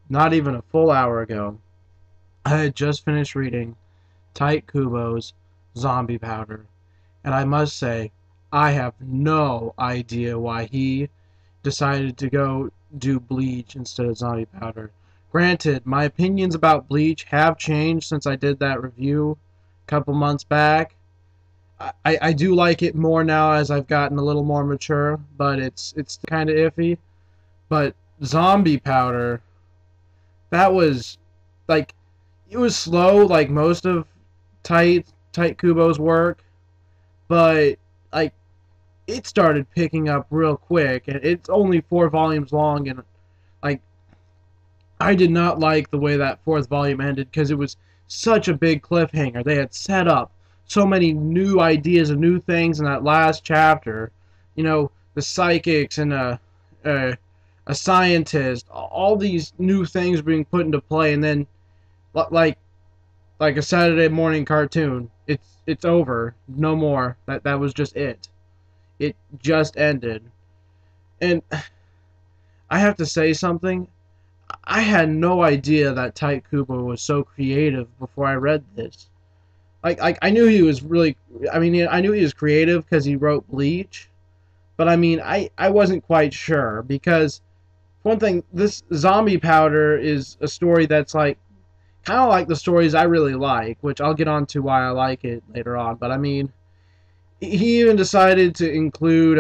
not even a full hour ago, I had just finished reading Tite Kubo's Zombie Powder, and I must say, I have no idea why he decided to go do Bleach instead of Zombie Powder. Granted, my opinions about Bleach have changed since I did that review a couple months back. I do like it more now as I've gotten a little more mature, but it's kind of iffy. But Zombie Powder, that was like it was slow like most of Tite Kubo's work, but like it started picking up real quick, and it's only 4 volumes long, and like I did not like the way that fourth volume ended because it was such a big cliffhanger. They had set up so many new ideas and new things in that last chapter. You know, the psychics and a scientist, all these new things being put into play, and then like like a Saturday morning cartoon, it's over, no more. That was just it. It just ended, and I have to say something. I had no idea that Tite Kubo was so creative before I read this. Like I knew he was really. I mean, I knew he was creative because he wrote Bleach, but I mean, I wasn't quite sure because one thing, this Zombie Powder is a story that's like kind of like the stories I really like, which I'll get on to why I like it later on. But I mean, he even decided to include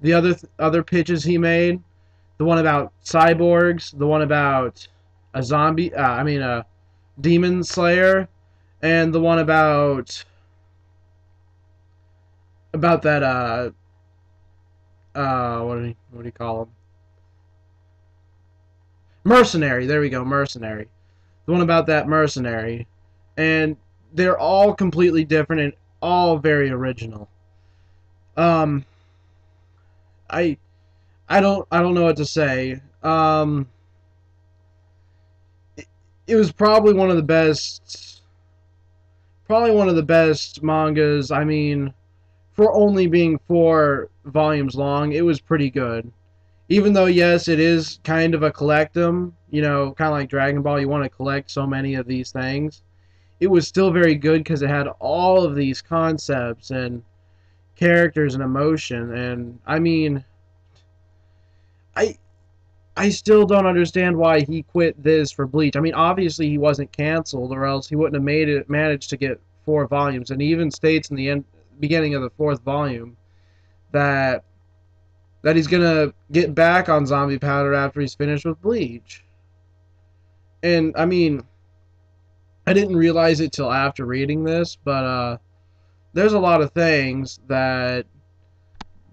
the other pitches he made, the one about cyborgs, the one about a zombie, a demon slayer, and the one about that what do you call him? Mercenary. There we go, mercenary. The one about that mercenary, and they're all completely different and all very original. Um, I I don't know what to say. It was probably one of the best mangas. I mean, for only being 4 volumes long, it was pretty good. Even though, yes, it is kind of a collectum, kind of like Dragon Ball, you want to collect so many of these things. It was still very good because it had all of these concepts and characters and emotion. And I mean, I I still don't understand why he quit this for Bleach. I mean, obviously he wasn't canceled, or else he wouldn't have managed to get 4 volumes. And he even states in the beginning of the fourth volume that he's gonna get back on Zombie Powder after he's finished with Bleach. And I mean, I didn't realize it till after reading this, but there's a lot of things that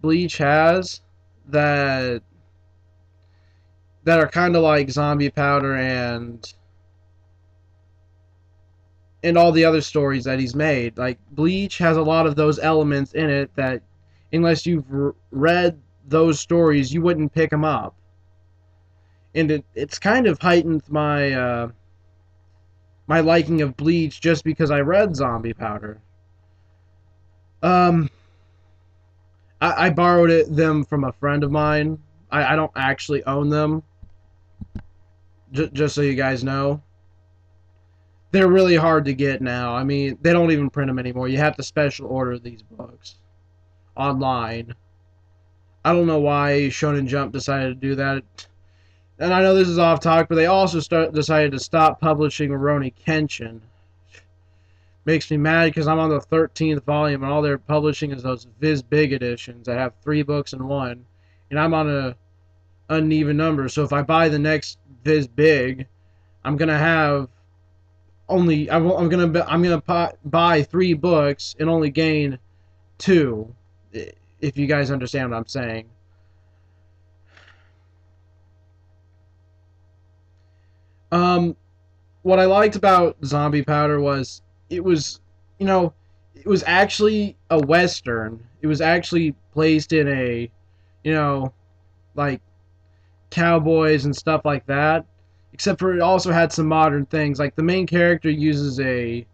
Bleach has that are kind of like Zombie Powder and all the other stories that he's made. Like Bleach has a lot of those elements in it that unless you've read those stories, you wouldn't pick them up. And it's kind of heightened my liking of Bleach just because I read Zombie Powder. Um, I borrowed them from a friend of mine. I don't actually own them, just so you guys know. They're really hard to get now. I mean, they don't even print them anymore. You have to special order these books online. I don't know why Shonen Jump decided to do that. And I know this is off topic, but they also decided to stop publishing Rurouni Kenshin. Makes me mad because I'm on the 13th volume and all they're publishing is those Viz Big editions that have 3 books in one. And I'm on a uneven number. So if I buy the next Viz Big, I'm gonna have only I'm gonna buy 3 books and only gain 2. If you guys understand what I'm saying. Um, what I liked about Zombie Powder was it was, you know, it was actually a western. It was actually placed in a, you know, like cowboys and stuff like that. Except for it also had some modern things. Like the main character uses a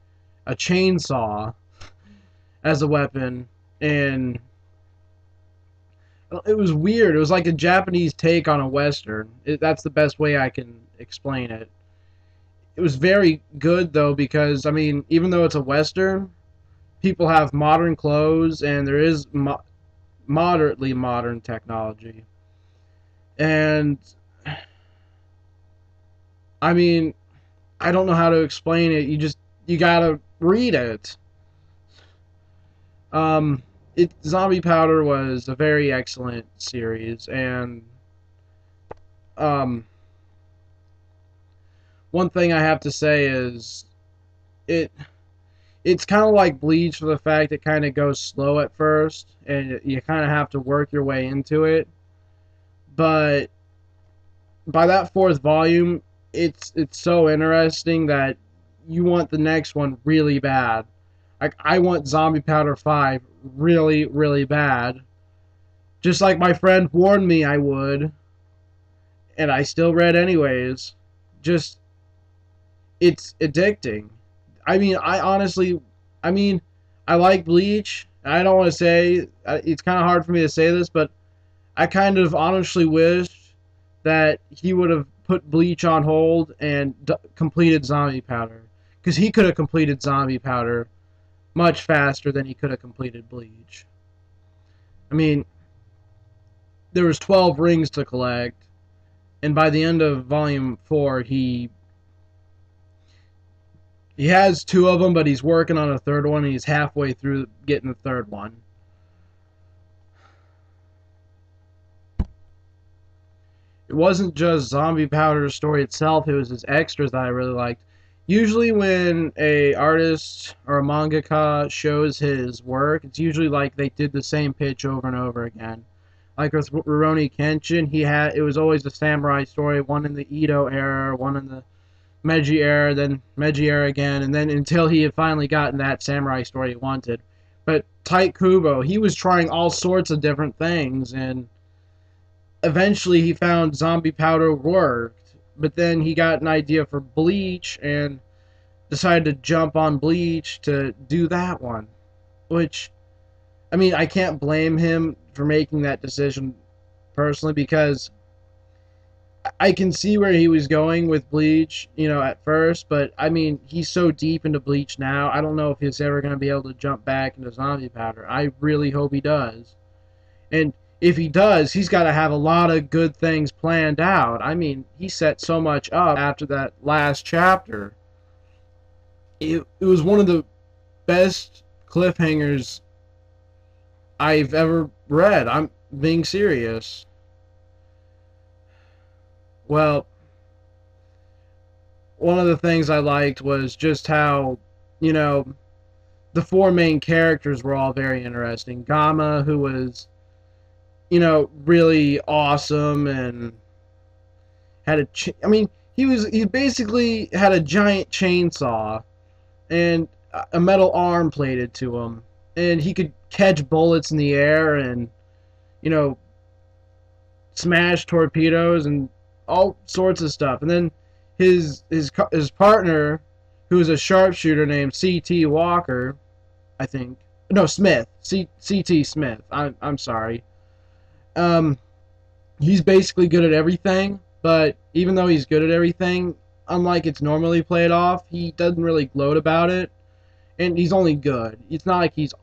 chainsaw as a weapon, and it was weird. It was like a Japanese take on a western. That's the best way I can explain it. It was very good though because I mean, even though it's a western, people have modern clothes and there is moderately modern technology. And I mean, I don't know how to explain it. You gotta read it. Um, Zombie Powder was a very excellent series, and um, one thing I have to say is it it's kind of like Bleach for the fact it kind of goes slow at first, and you kind of have to work your way into it. But by that fourth volume, it's so interesting that you want the next one really bad. Like I want Zombie Powder 5 really, really bad. Just like my friend warned me I would, and I still read anyways. Just it's addicting. I mean, I mean, I like Bleach. I don't want to say it's kind of hard for me to say this, but I kind of honestly wish that he would have put Bleach on hold and completed Zombie Powder, because he could have completed Zombie Powder much faster than he could have completed Bleach. I mean, there was 12 rings to collect, and by the end of Volume 4, he has two of them, but he's working on a third one, and he's halfway through getting the third one. It wasn't just Zombie Powder's story itself, it was his extras that I really liked. Usually when a artist or a mangaka shows his work, it's usually like they did the same pitch over and over again. Like with Rurouni Kenshin, it was always the samurai story, one in the Edo era, one in the Meiji era, then Meiji era again, and then until he had finally gotten that samurai story he wanted. But Tite Kubo, he was trying all sorts of different things, and eventually he found Zombie Powder worked, but then he got an idea for Bleach and decided to jump on Bleach to do that one. Which, I mean, I can't blame him for making that decision personally, because I can see where he was going with Bleach, at first, but I mean, he's so deep into Bleach now, I don't know if he's ever going to be able to jump back into Zombie Powder. I really hope he does. And if he does, he's got to have a lot of good things planned out. I mean, he set so much up after that last chapter. It was one of the best cliffhangers I've ever read. I'm being serious. Well, one of the things I liked was just how, you know, the four main characters were all very interesting. Gamma, who was, really awesome and had I mean, he basically had a giant chainsaw and a metal arm plated to him, and he could catch bullets in the air and, you know, smash torpedoes and all sorts of stuff. And then his partner, who was a sharpshooter named C.T. Walker, I think. No, Smith. C.T. Smith. I'm sorry. He's basically good at everything, but even though he's good at everything, unlike it's normally played off, he doesn't really gloat about it, and he's only good. It's not like he's,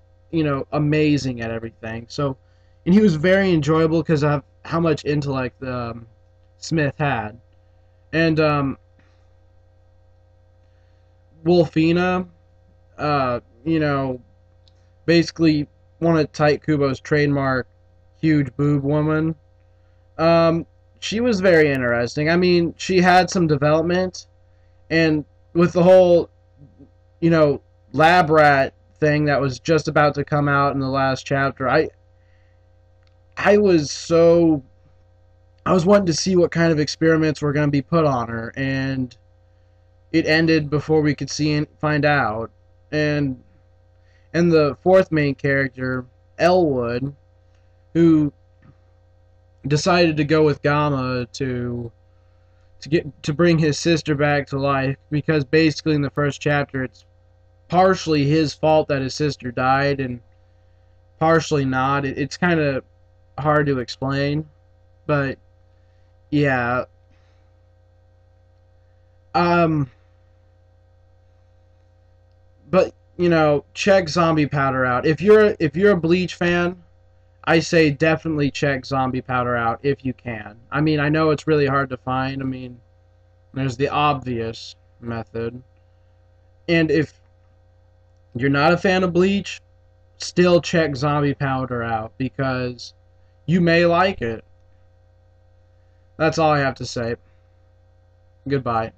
amazing at everything. So, and he was very enjoyable because of how much intellect Smith had. And Wolfina, basically one of Tite Kubo's trademark huge boob woman. She was very interesting. I mean, she had some development, and with the whole, lab rat thing that was just about to come out in the last chapter, I was wanting to see what kind of experiments were going to be put on her, and it ended before we could see and find out. And the fourth main character, Elwood, who decided to go with Gamma to bring his sister back to life, because basically in the first chapter it's partially his fault that his sister died and partially not. It's kind of hard to explain, but yeah. Um, but you know, check Zombie Powder out. If you're a Bleach fan, I say definitely check Zombie Powder out if you can. I mean, I know it's really hard to find. I mean, there's the obvious method. And if you're not a fan of Bleach, still check Zombie Powder out because you may like it. That's all I have to say. Goodbye.